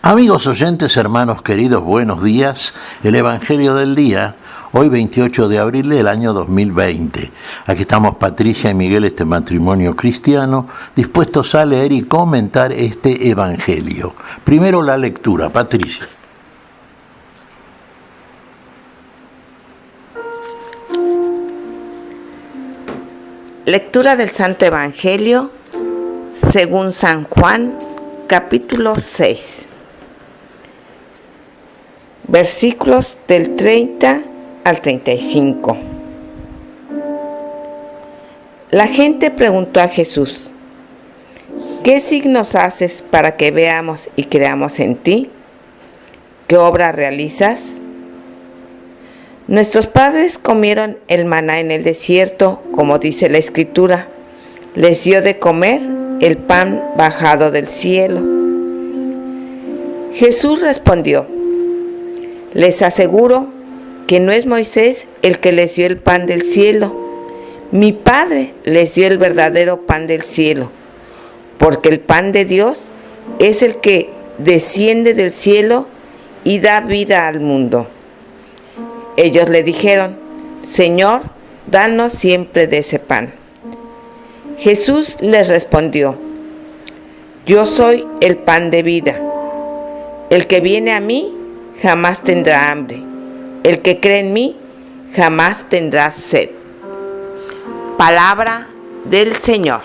Amigos oyentes, hermanos queridos, buenos días. El Evangelio del día, hoy 28 de abril del año 2020. Aquí estamos Patricia y Miguel, este matrimonio cristiano, dispuestos a leer y comentar este Evangelio. Primero la lectura, Patricia. Lectura del Santo Evangelio según San Juan, capítulo 6. Versículos del 30 al 35. La gente preguntó a Jesús: ¿qué signos haces para que veamos y creamos en ti? ¿Qué obra realizas? Nuestros padres comieron el maná en el desierto, como dice la Escritura. Les dio de comer el pan bajado del cielo. Jesús respondió: les aseguro que no es Moisés el que les dio el pan del cielo. Mi Padre les dio el verdadero pan del cielo, porque el pan de Dios es el que desciende del cielo y da vida al mundo. Ellos le dijeron: Señor, danos siempre de ese pan. Jesús les respondió: yo soy el pan de vida. El que viene a mí jamás tendrá hambre. El que cree en mí jamás tendrá sed. Palabra del Señor.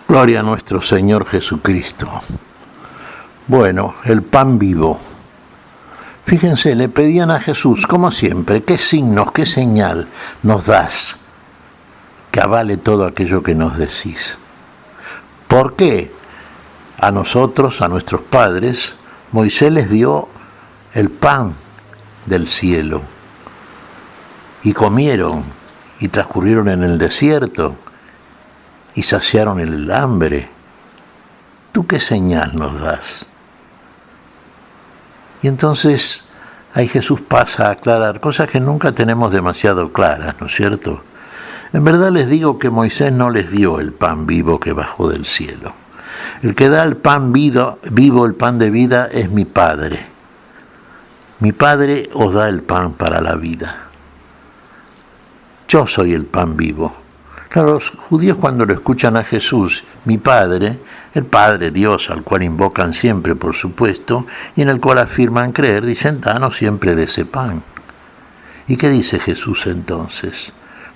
Gloria a nuestro Señor Jesucristo. Bueno, el pan vivo. Fíjense, le pedían a Jesús, como siempre, ¿qué signos, qué señal nos das que avale todo aquello que nos decís? ¿Por qué? A nosotros, a nuestros padres, Moisés les dio el pan del cielo y comieron y transcurrieron en el desierto y saciaron el hambre. ¿Tú qué señal nos das? Y entonces ahí Jesús pasa a aclarar cosas que nunca tenemos demasiado claras, ¿no es cierto? En verdad les digo que Moisés no les dio el pan vivo que bajó del cielo. El que da el pan vivo, el pan de vida, es mi Padre. Mi Padre os da el pan para la vida. Yo soy el pan vivo. Claro, los judíos cuando lo escuchan a Jesús, mi Padre, el Padre Dios, al cual invocan siempre, por supuesto, y en el cual afirman creer, dicen, danos siempre de ese pan. ¿Y qué dice Jesús entonces?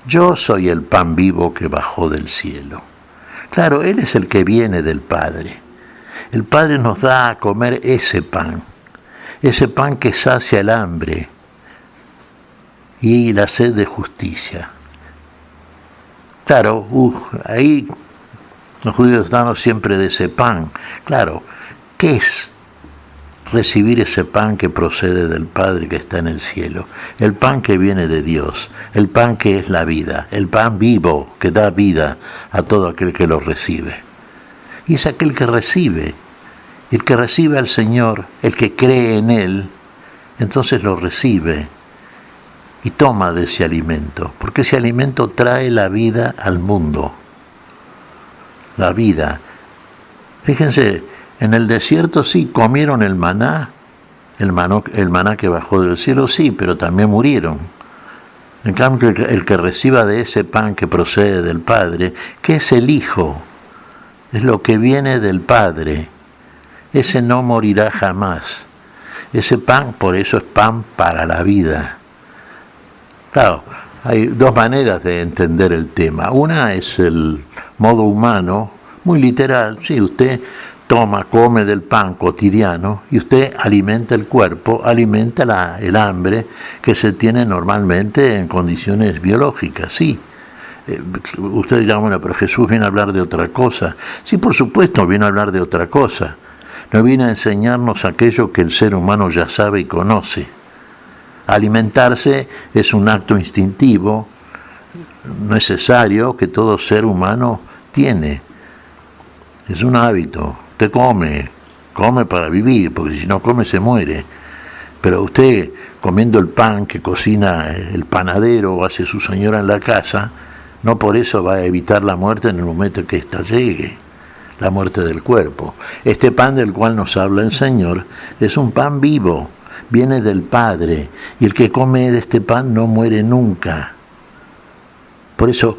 Yo soy el pan vivo que bajó del cielo. Claro, Él es el que viene del Padre. El Padre nos da a comer ese pan que sacia el hambre y la sed de justicia. Claro, ahí los judíos danos siempre de ese pan. Claro, ¿qué es recibir ese pan que procede del Padre que está en el cielo? El pan que viene de Dios, el pan que es la vida, el pan vivo que da vida a todo aquel que lo recibe. Y es aquel que recibe, el que recibe al Señor, el que cree en Él, entonces lo recibe y toma de ese alimento, porque ese alimento trae la vida al mundo. La vida. Fíjense, en el desierto sí comieron el maná que bajó del cielo sí, pero también murieron. En cambio, el que reciba de ese pan que procede del Padre, que es el Hijo, es lo que viene del Padre, ese no morirá jamás. Ese pan, por eso es pan para la vida. Claro, hay dos maneras de entender el tema. Una es el modo humano, muy literal. Sí, usted come del pan cotidiano y usted alimenta el cuerpo, alimenta el hambre que se tiene normalmente en condiciones biológicas, sí. Usted dirá, bueno, pero Jesús viene a hablar de otra cosa. Sí, por supuesto, viene a hablar de otra cosa. No viene a enseñarnos aquello que el ser humano ya sabe y conoce. Alimentarse es un acto instintivo, necesario, que todo ser humano tiene. Es un hábito. Usted come para vivir, porque si no come se muere. Pero usted, comiendo el pan que cocina el panadero o hace su señora en la casa, no por eso va a evitar la muerte en el momento que ésta llegue. la muerte del cuerpo. Este pan del cual nos habla el Señor es un pan vivo, viene del Padre, y el que come de este pan no muere nunca. Por eso,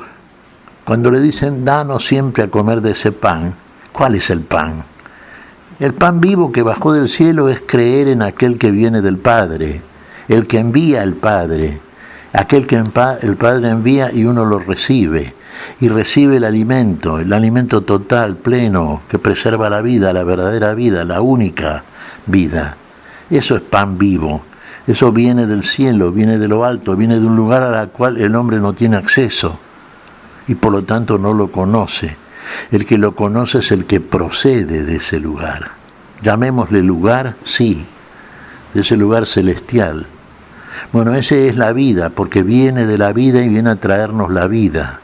cuando le dicen, danos siempre a comer de ese pan, ¿cuál es el pan? El pan vivo que bajó del cielo es creer en aquel que viene del Padre, el que envía al Padre, aquel que el Padre envía y uno lo recibe, y recibe el alimento total, pleno, que preserva la vida, la verdadera vida, la única vida. Eso es pan vivo, eso viene del cielo, viene de lo alto, viene de un lugar al cual el hombre no tiene acceso, y por lo tanto no lo conoce. El que lo conoce es el que procede de ese lugar. Llamémosle lugar, sí, de ese lugar celestial. Bueno, esa es la vida, porque viene de la vida y viene a traernos la vida.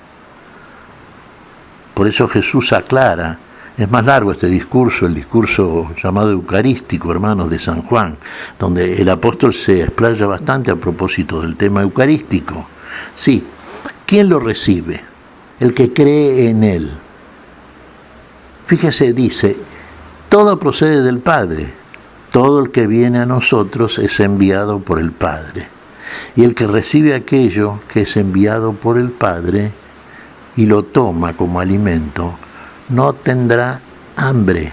Por eso Jesús aclara, es más largo este discurso, el discurso llamado eucarístico, hermanos, de San Juan, donde el apóstol se explaya bastante a propósito del tema eucarístico. Sí, ¿quién lo recibe? El que cree en él. Fíjese, dice, todo procede del Padre, todo el que viene a nosotros es enviado por el Padre, y el que recibe aquello que es enviado por el Padre y lo toma como alimento, no tendrá hambre.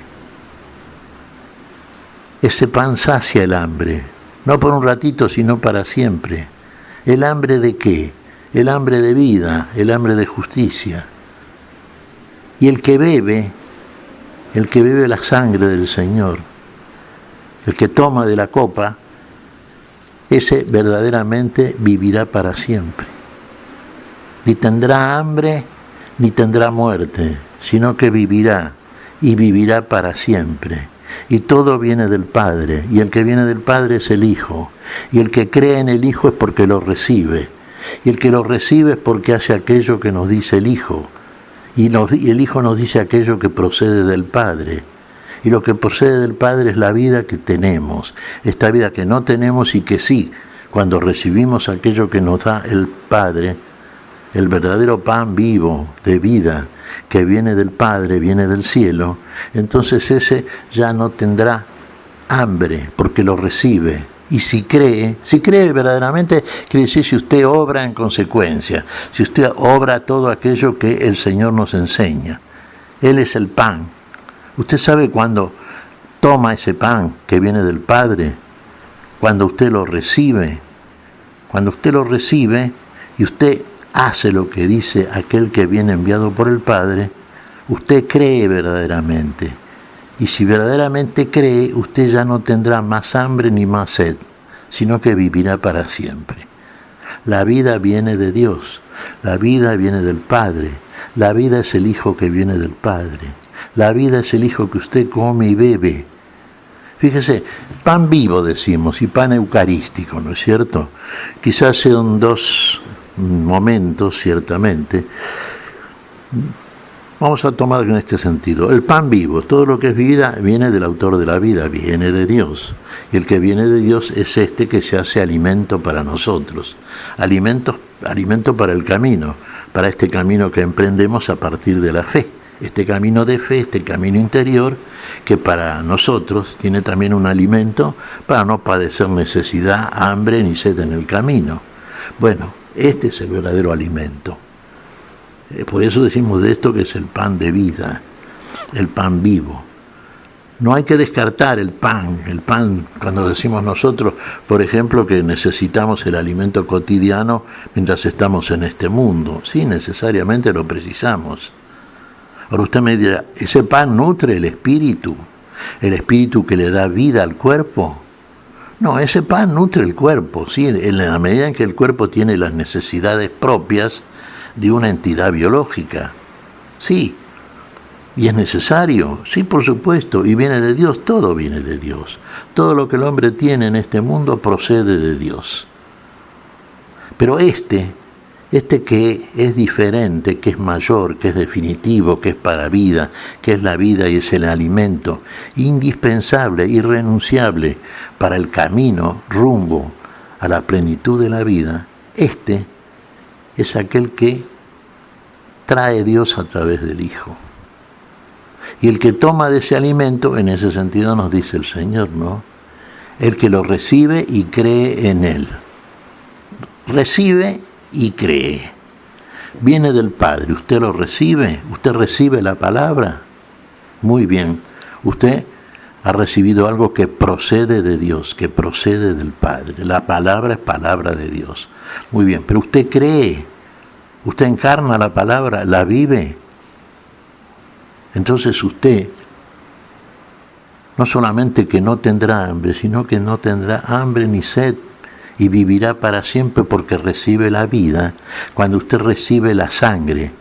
Ese pan sacia el hambre, no por un ratito, sino para siempre. ¿El hambre de qué? El hambre de vida, el hambre de justicia. Y el que bebe la sangre del Señor, el que toma de la copa, ese verdaderamente vivirá para siempre. Ni tendrá hambre, ni tendrá muerte, sino que vivirá, y vivirá para siempre. Y todo viene del Padre, y el que viene del Padre es el Hijo, y el que cree en el Hijo es porque lo recibe, y el que lo recibe es porque hace aquello que nos dice el Hijo, y el Hijo nos dice aquello que procede del Padre. Y lo que procede del Padre es la vida que tenemos, esta vida que no tenemos y que sí, cuando recibimos aquello que nos da el Padre, el verdadero pan vivo de vida que viene del Padre, viene del cielo, entonces ese ya no tendrá hambre porque lo recibe. Y si cree verdaderamente, quiere decir si usted obra en consecuencia, si usted obra todo aquello que el Señor nos enseña. Él es el pan. Usted sabe cuando toma ese pan que viene del Padre, cuando usted lo recibe y usted hace lo que dice aquel que viene enviado por el Padre, usted cree verdaderamente. Y si verdaderamente cree, usted ya no tendrá más hambre ni más sed, sino que vivirá para siempre. La vida viene de Dios, la vida viene del Padre, la vida es el Hijo que viene del Padre, la vida es el Hijo que usted come y bebe. Fíjese, pan vivo decimos y pan eucarístico, ¿no es cierto? Quizás sean dos momentos, ciertamente. Vamos a tomar en este sentido. El pan vivo, todo lo que es vida, viene del autor de la vida, viene de Dios. Y el que viene de Dios es este que se hace alimento para nosotros. Alimento para el camino, para este camino que emprendemos a partir de la fe. Este camino de fe, este camino interior, que para nosotros tiene también un alimento para no padecer necesidad, hambre ni sed en el camino. Bueno, este es el verdadero alimento. Por eso decimos de esto que es el pan de vida, el pan vivo. No hay que descartar el pan cuando decimos nosotros, por ejemplo, que necesitamos el alimento cotidiano mientras estamos en este mundo. Sí, necesariamente lo precisamos. Ahora usted me dirá, ¿ese pan nutre el espíritu que le da vida al cuerpo? No, ese pan nutre el cuerpo, sí, en la medida en que el cuerpo tiene las necesidades propias de una entidad biológica. Sí, y es necesario, sí, por supuesto, y viene de Dios, todo viene de Dios. Todo lo que el hombre tiene en este mundo procede de Dios. Pero este que es diferente, que es mayor, que es definitivo, que es para vida, que es la vida y es el alimento indispensable, irrenunciable para el camino rumbo a la plenitud de la vida, este es aquel que trae Dios a través del Hijo. Y el que toma de ese alimento, en ese sentido nos dice el Señor, ¿no? El que lo recibe y cree en él. Recibe y cree. Viene del Padre, usted lo recibe, usted recibe la palabra. Muy bien, usted ha recibido algo que procede de Dios, que procede del Padre. La palabra es palabra de Dios. Muy bien, pero usted cree, usted encarna la palabra, la vive. Entonces usted no solamente que no tendrá hambre, sino que no tendrá hambre ni sed y vivirá para siempre porque recibe la vida. Cuando usted recibe la sangre,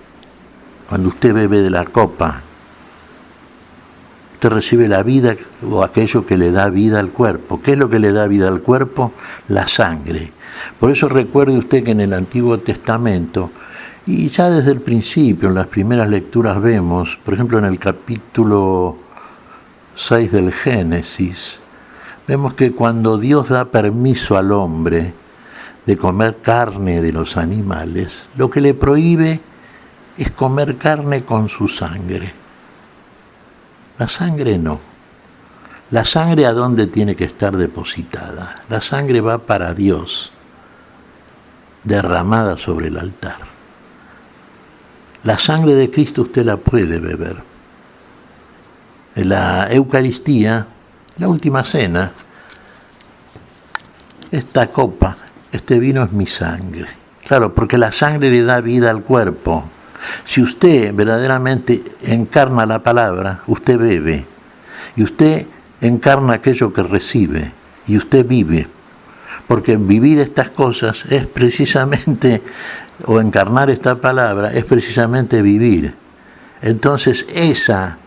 cuando usted bebe de la copa, usted recibe la vida o aquello que le da vida al cuerpo. ¿Qué es lo que le da vida al cuerpo? La sangre. Por eso recuerde usted que en el Antiguo Testamento, y ya desde el principio, en las primeras lecturas vemos, por ejemplo en el capítulo 6 del Génesis, vemos que cuando Dios da permiso al hombre de comer carne de los animales, lo que le prohíbe es comer carne con su sangre. La sangre no. La sangre ¿a dónde tiene que estar depositada? La sangre va para Dios, derramada sobre el altar. La sangre de Cristo usted la puede beber. En la Eucaristía, la última cena, esta copa, este vino es mi sangre. Claro, porque la sangre le da vida al cuerpo. Si usted verdaderamente encarna la palabra, usted bebe. Y usted encarna aquello que recibe. Y usted vive. Porque vivir estas cosas es precisamente, o encarnar esta palabra, es precisamente vivir. Entonces esa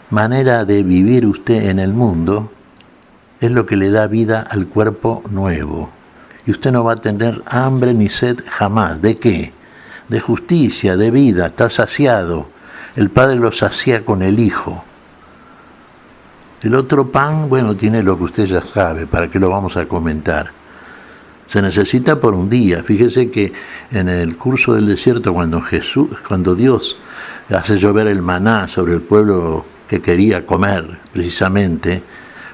manera de vivir usted en el mundo es lo que le da vida al cuerpo nuevo. Y usted no va a tener hambre ni sed jamás. ¿De qué? De justicia, de vida, está saciado. El Padre lo sacia con el Hijo. El otro pan, bueno, tiene lo que usted ya sabe, ¿para qué lo vamos a comentar? Se necesita por un día. Fíjese que en el curso del desierto, cuando Dios hace llover el maná sobre el pueblo que quería comer, precisamente,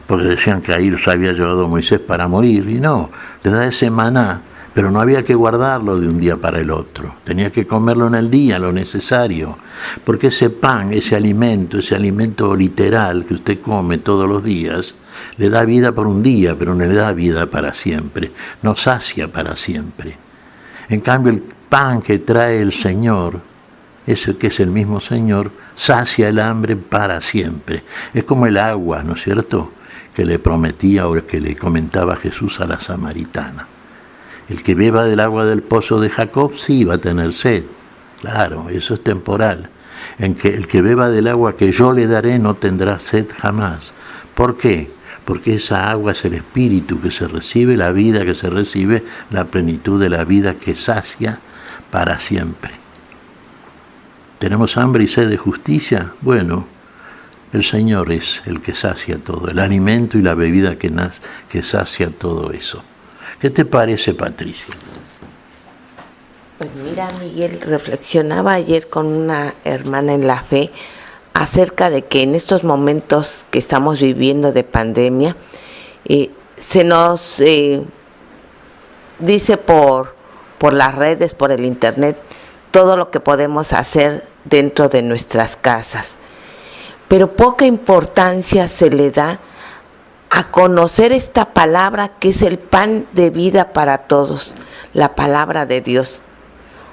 porque decían que ahí los había llevado Moisés para morir, y no, le da ese maná, pero no había que guardarlo de un día para el otro, tenía que comerlo en el día, lo necesario, porque ese pan, ese alimento literal que usted come todos los días, le da vida por un día, pero no le da vida para siempre, no sacia para siempre. En cambio, el pan que trae el Señor, ese que es el mismo Señor, sacia el hambre para siempre. Es como el agua, ¿no es cierto?, que le prometía o que le comentaba Jesús a la samaritana. El que beba del agua del pozo de Jacob, sí, va a tener sed. Claro, eso es temporal. El que beba del agua que yo le daré no tendrá sed jamás. ¿Por qué? Porque esa agua es el espíritu que se recibe, la vida que se recibe, la plenitud de la vida que sacia para siempre. ¿Tenemos hambre y sed de justicia? Bueno, el Señor es el que sacia todo, el alimento y la bebida que sacia todo eso. ¿Qué te parece, Patricia? Pues mira, Miguel, reflexionaba ayer con una hermana en la fe acerca de que en estos momentos que estamos viviendo de pandemia, se nos dice por las redes, por el internet, todo lo que podemos hacer dentro de nuestras casas. Pero poca importancia se le da a conocer esta palabra que es el pan de vida para todos, la palabra de Dios.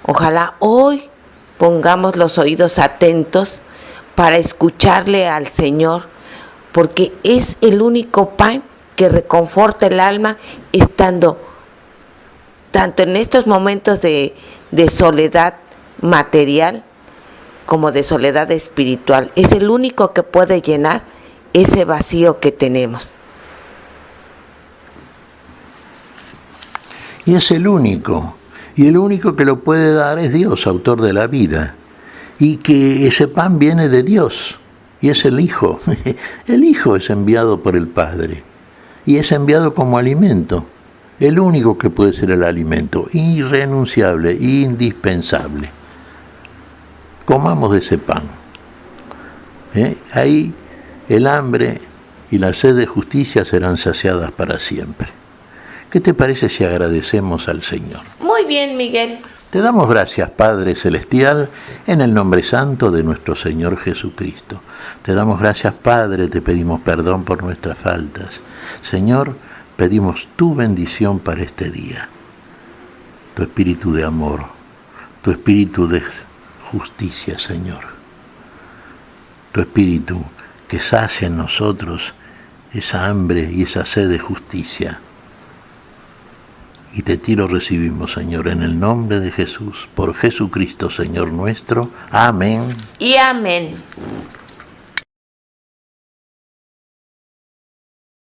Ojalá hoy pongamos los oídos atentos para escucharle al Señor, porque es el único pan que reconforta el alma, estando tanto en estos momentos de soledad material como de soledad espiritual. Es el único que puede llenar ese vacío que tenemos. Y es el único que lo puede dar es Dios, autor de la vida, y que ese pan viene de Dios, y es el Hijo. El Hijo es enviado por el Padre, y es enviado como alimento, el único que puede ser el alimento, irrenunciable, indispensable. Comamos de ese pan. Ahí el hambre y la sed de justicia serán saciadas para siempre. ¿Qué te parece si agradecemos al Señor? Muy bien, Miguel. Te damos gracias, Padre Celestial, en el nombre santo de nuestro Señor Jesucristo. Te damos gracias, Padre, te pedimos perdón por nuestras faltas. Señor, pedimos tu bendición para este día. Tu espíritu de amor, tu espíritu de justicia, Señor. Tu espíritu que sacia en nosotros esa hambre y esa sed de justicia. Y ti lo recibimos, Señor, en el nombre de Jesús, por Jesucristo, Señor nuestro. Amén. Y amén.